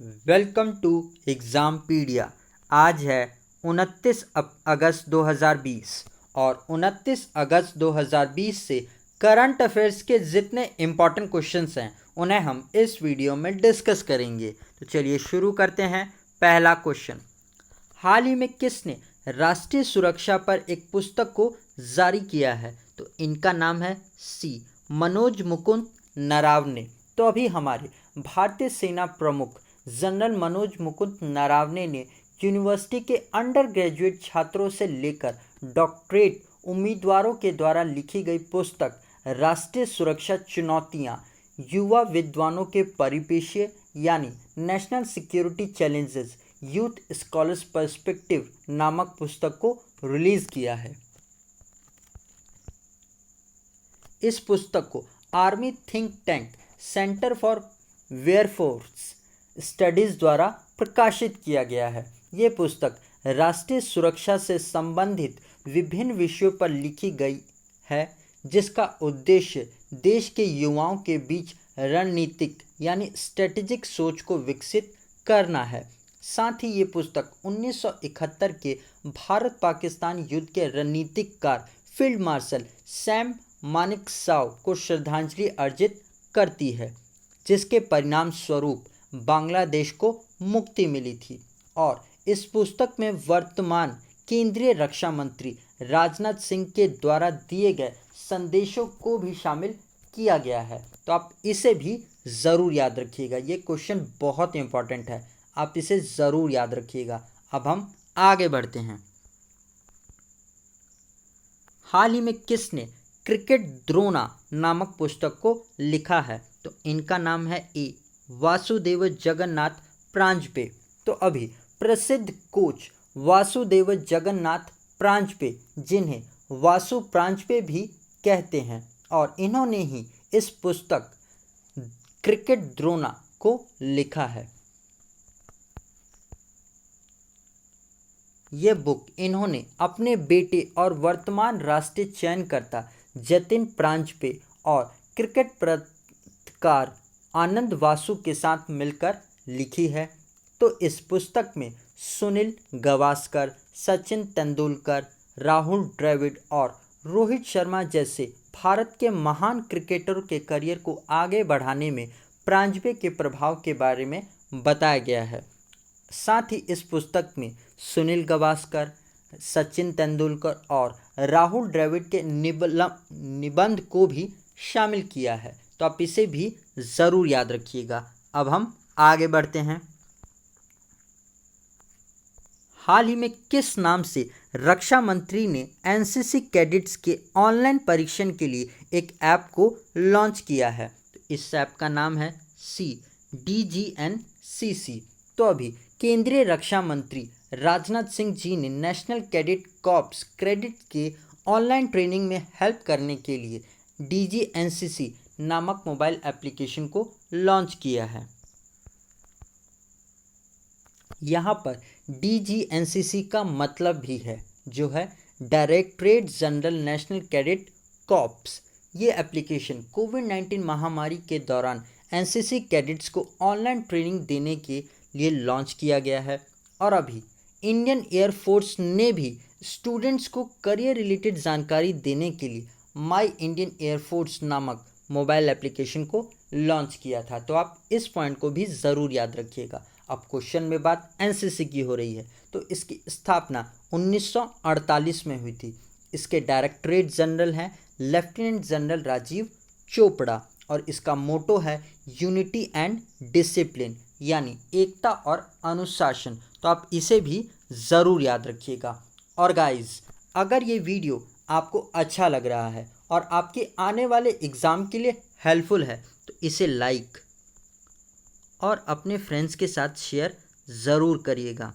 Welcome to एग्ज़ामपीडिया। आज है 29 अगस्त 2020 और 29 अगस्त 2020 से करंट अफेयर्स के जितने इम्पॉर्टेंट क्वेश्चंस हैं उन्हें हम इस वीडियो में डिस्कस करेंगे। तो चलिए शुरू करते हैं। पहला क्वेश्चन, हाल ही में किसने राष्ट्रीय सुरक्षा पर एक पुस्तक को जारी किया है? तो इनका नाम है सी मनोज मुकुंद नरावने। तो अभी हमारे भारतीय सेना प्रमुख जनरल मनोज मुकुंद नरावने ने यूनिवर्सिटी के अंडर ग्रेजुएट छात्रों से लेकर डॉक्टरेट उम्मीदवारों के द्वारा लिखी गई पुस्तक राष्ट्रीय सुरक्षा चुनौतियां युवा विद्वानों के परिपेक्ष्य यानी national security challenges youth scholars perspective नामक पुस्तक को रिलीज किया है। इस पुस्तक को army think tank centre for warfare studies द्वारा प्रकाशित किया गया है। ये पुस्तक राष्ट्रीय सुरक्षा से संबंधित विभिन्न विषयों पर लिखी गई है, जिसका उद्देश्य देश के युवाओं के बीच रणनीतिक यानी स्ट्रेटेजिक सोच को विकसित करना है। साथ ही ये पुस्तक 1971 के भारत पाकिस्तान युद्ध के रणनीतिककार फील्ड मार्शल सैम मानेकशॉ को श्रद्धांजलि अर्जित करती है, जिसके परिणाम स्वरूप बांग्लादेश को मुक्ति मिली थी। और इस पुस्तक में वर्तमान केंद्रीय रक्षा मंत्री राजनाथ सिंह के द्वारा दिए गए संदेशों को भी शामिल किया गया है। तो आप इसे भी ज़रूर याद रखिएगा। ये क्वेश्चन बहुत इंपॉर्टेंट है, आप इसे ज़रूर याद रखिएगा। अब हम आगे बढ़ते हैं। हाल ही में किसने क्रिकेट द्रोणा नामक पुस्तक को लिखा है? तो इनका नाम है ए वासुदेव जगन्नाथ प्रांजपे। तो अभी प्रसिद्ध कोच वासुदेव जगन्नाथ प्रांजपे, जिन्हें वासु प्रांजपे भी कहते हैं, और इन्होंने ही इस पुस्तक क्रिकेट द्रोणा को लिखा है। ये बुक इन्होंने अपने बेटे और वर्तमान राष्ट्रीय चयनकर्ता जतिन प्रांजपे और क्रिकेट पत्रकार आनंद वासु के साथ मिलकर लिखी है। तो इस पुस्तक में सुनील गावस्कर, सचिन तेंदुलकर, राहुल द्रविड़ और रोहित शर्मा जैसे भारत के महान क्रिकेटरों के करियर को आगे बढ़ाने में प्रांजपे के प्रभाव के बारे में बताया गया है। साथ ही इस पुस्तक में सुनील गावस्कर, सचिन तेंदुलकर और राहुल द्रविड़ के निबंध को भी शामिल किया है। तो आप इसे भी ज़रूर याद रखिएगा। अब हम आगे बढ़ते हैं। हाल ही में किस नाम से रक्षा मंत्री ने एनसीसी कैडेट्स के ऑनलाइन परीक्षण के लिए एक ऐप को लॉन्च किया है? तो इस ऐप का नाम है सी DGNCC। तो अभी केंद्रीय रक्षा मंत्री राजनाथ सिंह जी ने नेशनल कैडेट कॉर्प्स क्रेडिट के ऑनलाइन ट्रेनिंग में हेल्प करने के लिए DGNCC नामक मोबाइल एप्लीकेशन को लॉन्च किया है। यहाँ पर DGNCC का मतलब भी है जो है directorate general national cadet corps. ये एप्लीकेशन कोविड-19 महामारी के दौरान एनसीसी कैडेट्स को ऑनलाइन ट्रेनिंग देने के लिए लॉन्च किया गया है। और अभी इंडियन एयरफोर्स ने भी स्टूडेंट्स को करियर रिलेटेड जानकारी देने के लिए माई इंडियन एयरफोर्स नामक मोबाइल एप्लीकेशन को लॉन्च किया था। तो आप इस पॉइंट को भी ज़रूर याद रखिएगा। अब क्वेश्चन में बात एनसीसी की हो रही है, तो इसकी स्थापना 1948 में हुई थी। इसके डायरेक्टरेट जनरल हैं लेफ्टिनेंट जनरल राजीव चोपड़ा, और इसका मोटो है यूनिटी एंड डिसिप्लिन, यानी एकता और अनुशासन। तो आप इसे भी ज़रूर याद रखिएगा। और गाइस, अगर ये वीडियो आपको अच्छा लग रहा है और आपके आने वाले एग्ज़ाम के लिए हेल्पफुल है, तो इसे लाइक और अपने फ्रेंड्स के साथ शेयर ज़रूर करिएगा।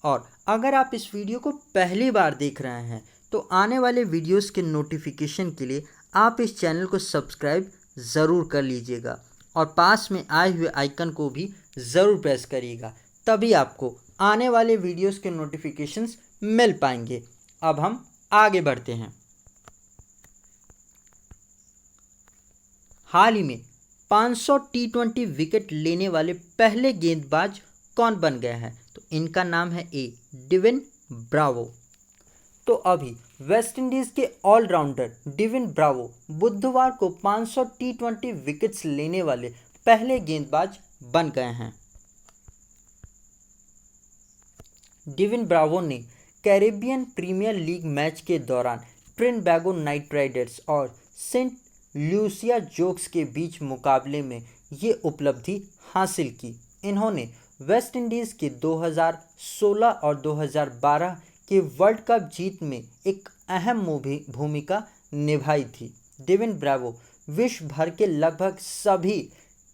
और अगर आप इस वीडियो को पहली बार देख रहे हैं, तो आने वाले वीडियोस के नोटिफिकेशन के लिए आप इस चैनल को सब्सक्राइब ज़रूर कर लीजिएगा और पास में आए हुए आइकन को भी ज़रूर प्रेस करिएगा, तभी आपको आने वाले वीडियोस के नोटिफिकेशंस मिल पाएंगे। अब हम आगे बढ़ते हैं। हाल ही में 500 टी20 विकेट लेने वाले पहले गेंदबाज कौन बन गए हैं? तो इनका नाम है ए. Devine Bravo. तो अभी वेस्ट इंडीज के ऑलराउंडर डेविन ब्रावो बुधवार को 500 टी20 विकेट्स लेने वाले पहले गेंदबाज बन गए हैं। डेविन ब्रावो ने कैरेबियन प्रीमियर लीग मैच के दौरान ट्रिनिडाद नाइट राइडर्स और सेंट लूसिया जोक्स के बीच मुकाबले में ये उपलब्धि हासिल की। इन्होंने वेस्ट इंडीज़ के 2016 और 2012 के वर्ल्ड कप जीत में एक अहम भूमिका निभाई थी। डेविन ब्रावो विश्व भर के लगभग सभी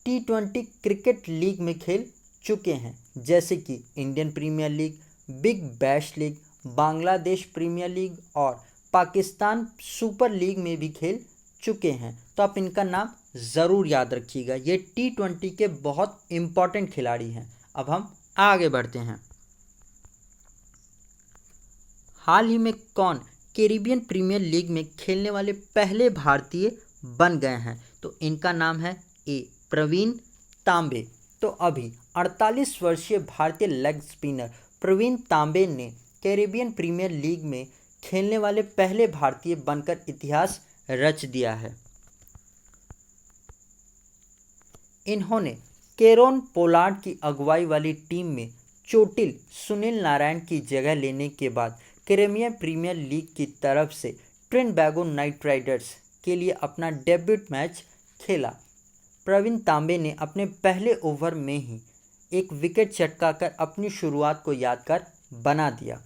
टी20 क्रिकेट लीग में खेल चुके हैं, जैसे कि Indian Premier League, Big Bash League, Bangladesh premier league और पाकिस्तान सुपर लीग में भी खेल चुके हैं। तो आप इनका नाम ज़रूर याद रखिएगा, ये टी20 के बहुत इम्पॉर्टेंट खिलाड़ी हैं। अब हम आगे बढ़ते हैं। हाल ही में कौन कैरेबियन प्रीमियर लीग में खेलने वाले पहले भारतीय बन गए हैं? तो इनका नाम है ए. प्रवीण तांबे। तो अभी 48 वर्षीय भारतीय लेग स्पिनर प्रवीण तांबे ने कैरेबियन प्रीमियर लीग में खेलने वाले पहले भारतीय बनकर इतिहास रच दिया है। इन्होंने केरोन पोलार्ड की अगुवाई वाली टीम में चोटिल सुनील नारायण की जगह लेने के बाद कैरेबियन प्रीमियर लीग की तरफ से ट्रिनिडाद नाइट राइडर्स के लिए अपना डेब्यूट मैच खेला। प्रवीण तांबे ने अपने पहले ओवर में ही एक विकेट चटकाकर अपनी शुरुआत को यादगार बना दिया।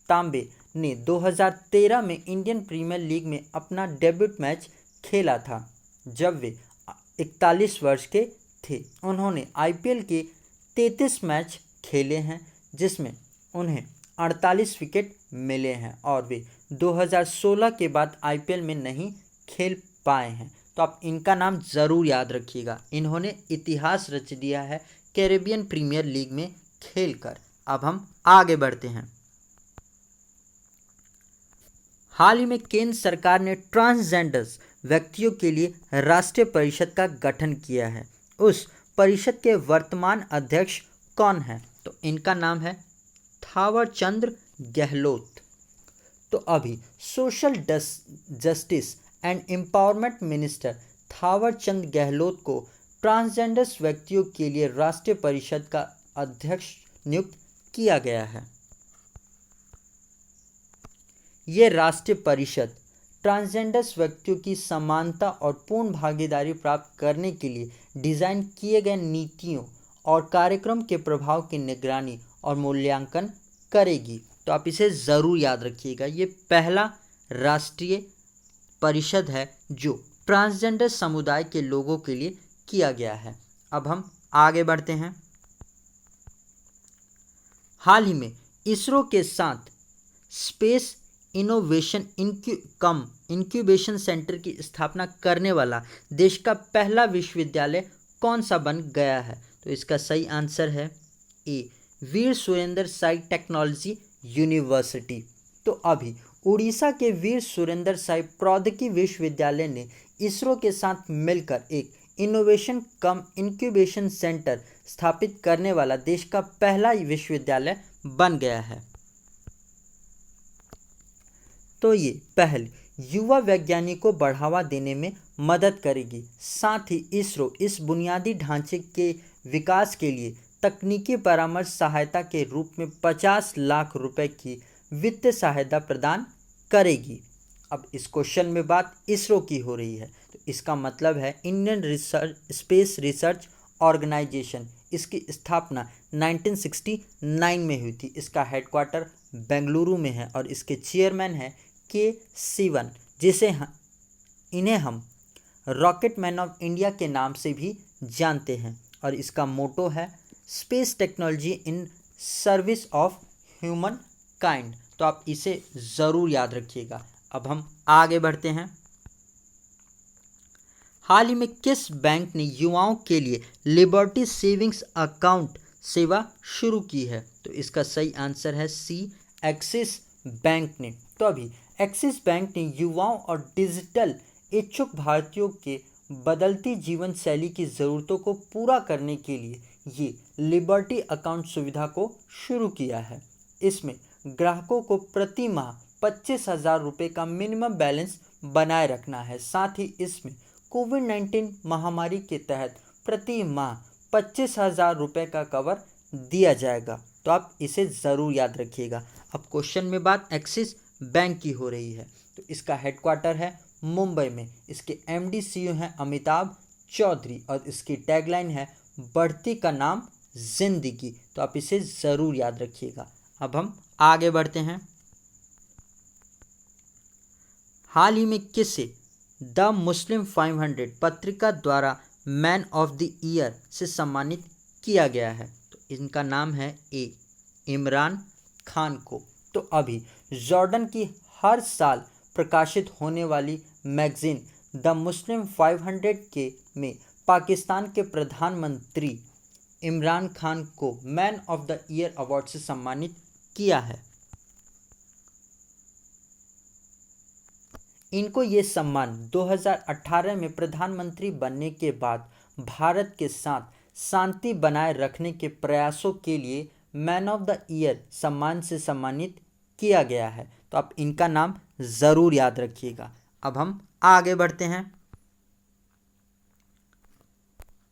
तांबे ने 2013 में इंडियन प्रीमियर लीग में अपना डेब्यूट मैच खेला था, जब वे 41 वर्ष के थे। उन्होंने आईपीएल के 33 मैच खेले हैं, जिसमें उन्हें 48 विकेट मिले हैं और वे 2016 के बाद आईपीएल में नहीं खेल पाए हैं। तो आप इनका नाम ज़रूर याद रखिएगा, इन्होंने इतिहास रच दिया है कैरेबियन प्रीमियर लीग में खेलकर। अब हम आगे बढ़ते हैं। हाल ही में केंद्र सरकार ने ट्रांसजेंडर्स व्यक्तियों के लिए राष्ट्रीय परिषद का गठन किया है। उस परिषद के वर्तमान अध्यक्ष कौन हैं? तो इनका नाम है थावर चंद गहलोत। तो अभी social justice and empowerment minister Thawar Chand Gehlot को ट्रांसजेंडर्स व्यक्तियों के लिए राष्ट्रीय परिषद का अध्यक्ष नियुक्त किया गया है। ये राष्ट्रीय परिषद ट्रांसजेंडर्स व्यक्तियों की समानता और पूर्ण भागीदारी प्राप्त करने के लिए डिज़ाइन किए गए नीतियों और कार्यक्रम के प्रभाव की निगरानी और मूल्यांकन करेगी। तो आप इसे ज़रूर याद रखिएगा, ये पहला राष्ट्रीय परिषद है जो ट्रांसजेंडर समुदाय के लोगों के लिए किया गया है। अब हम आगे बढ़ते हैं। हाल ही में इसरो के साथ स्पेस इनोवेशन इंक्यूबेशन सेंटर की स्थापना करने वाला देश का पहला विश्वविद्यालय कौन सा बन गया है? तो इसका सही आंसर है ए. वीर सुरेंद्र साई टेक्नोलॉजी यूनिवर्सिटी। तो अभी उड़ीसा के वीर सुरेंद्र साई प्रौद्योगिकी विश्वविद्यालय ने इसरो के साथ मिलकर एक इनोवेशन कम इंक्यूबेशन सेंटर स्थापित करने वाला देश का पहला विश्वविद्यालय बन गया है। तो ये पहल युवा वैज्ञानिकों को बढ़ावा देने में मदद करेगी। साथ ही इसरो इस बुनियादी ढांचे के विकास के लिए तकनीकी परामर्श सहायता के रूप में 50 लाख रुपए की वित्तीय सहायता प्रदान करेगी। अब इस क्वेश्चन में बात इसरो की हो रही है, तो इसका मतलब है इंडियन स्पेस रिसर्च ऑर्गेनाइजेशन। इसकी स्थापना 1969 में हुई थी। इसका हेडक्वार्टर बेंगलुरु में है और इसके चेयरमैन हैं के सिवन, इन्हें हम रॉकेट मैन ऑफ इंडिया के नाम से भी जानते हैं। और इसका मोटो है space technology in service of human kind. तो आप इसे ज़रूर याद रखिएगा। अब हम आगे बढ़ते हैं। हाल ही में किस बैंक ने युवाओं के लिए लिबर्टी सेविंग्स अकाउंट सेवा शुरू की है? तो इसका सही आंसर है सी. एक्सिस बैंक ने। तो अभी एक्सिस बैंक ने युवाओं और डिजिटल इच्छुक भारतीयों के बदलती जीवन शैली की ज़रूरतों को पूरा करने के लिए ये लिबर्टी अकाउंट सुविधा को शुरू किया है। इसमें ग्राहकों को प्रति माह 25,000 रुपये का मिनिमम बैलेंस बनाए रखना है। साथ ही इसमें कोविड-19 महामारी के तहत प्रति माह 25,000 रुपये का कवर दिया जाएगा। तो आप इसे ज़रूर याद रखिएगा। अब क्वेश्चन में बात एक्सिस बैंक की हो रही है, तो इसका हेडक्वार्टर है मुंबई में। इसके एमडी सीईओ हैं अमिताभ चौधरी और इसकी टैगलाइन है बढ़ती का नाम जिंदगी। तो आप इसे ज़रूर याद रखिएगा। अब हम आगे बढ़ते हैं। हाल ही में किसे द मुस्लिम 500 पत्रिका द्वारा मैन ऑफ द ईयर से सम्मानित किया गया है? तो इनका नाम है ए इमरान खान को। तो अभी जॉर्डन की हर साल प्रकाशित होने वाली मैगजीन द मुस्लिम 500 के में पाकिस्तान के प्रधानमंत्री इमरान खान को man of the year award से सम्मानित किया है। इनको ये सम्मान 2018 में प्रधानमंत्री बनने के बाद भारत के साथ शांति बनाए रखने के प्रयासों के लिए मैन ऑफ द ईयर सम्मान से सम्मानित किया गया है। तो आप इनका नाम ज़रूर याद रखिएगा। अब हम आगे बढ़ते हैं।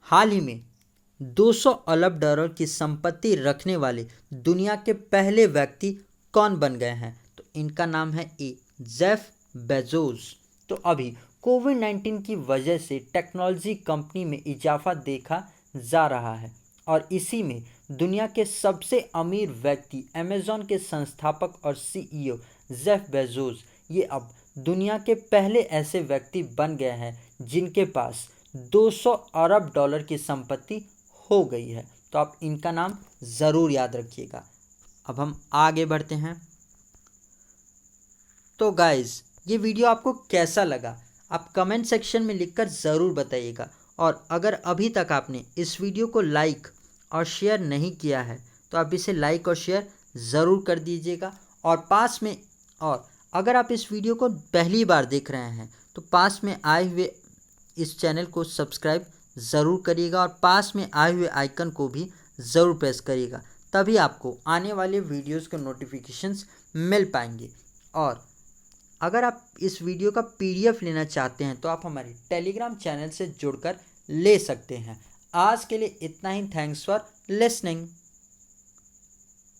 हाल ही में 200 अरब डॉलर की संपत्ति रखने वाले दुनिया के पहले व्यक्ति कौन बन गए हैं? तो इनका नाम है ए जेफ बेजोस। तो अभी कोविड-19 की वजह से टेक्नोलॉजी कंपनी में इजाफा देखा जा रहा है और इसी में दुनिया के सबसे अमीर व्यक्ति अमेज़ॉन के संस्थापक और सीईओ जेफ बेजोस ये अब दुनिया के पहले ऐसे व्यक्ति बन गए हैं जिनके पास 200 अरब डॉलर की संपत्ति हो गई है। तो आप इनका नाम ज़रूर याद रखिएगा। अब हम आगे बढ़ते हैं। तो गाइज़, ये वीडियो आपको कैसा लगा आप कमेंट सेक्शन में लिखकर ज़रूर बताइएगा। और अगर अभी तक आपने इस वीडियो को लाइक और शेयर नहीं किया है तो आप इसे लाइक और शेयर ज़रूर कर दीजिएगा। और अगर आप इस वीडियो को पहली बार देख रहे हैं तो पास में आए हुए इस चैनल को सब्सक्राइब ज़रूर करिएगा और पास में आए हुए आइकन को भी ज़रूर प्रेस करिएगा, तभी आपको आने वाले वीडियोस के नोटिफिकेशंस मिल पाएंगे। और अगर आप इस वीडियो का पीडीएफ लेना चाहते हैं तो आप हमारे टेलीग्राम चैनल से जुड़कर ले सकते हैं। आज के लिए इतना ही। Thanks for listening.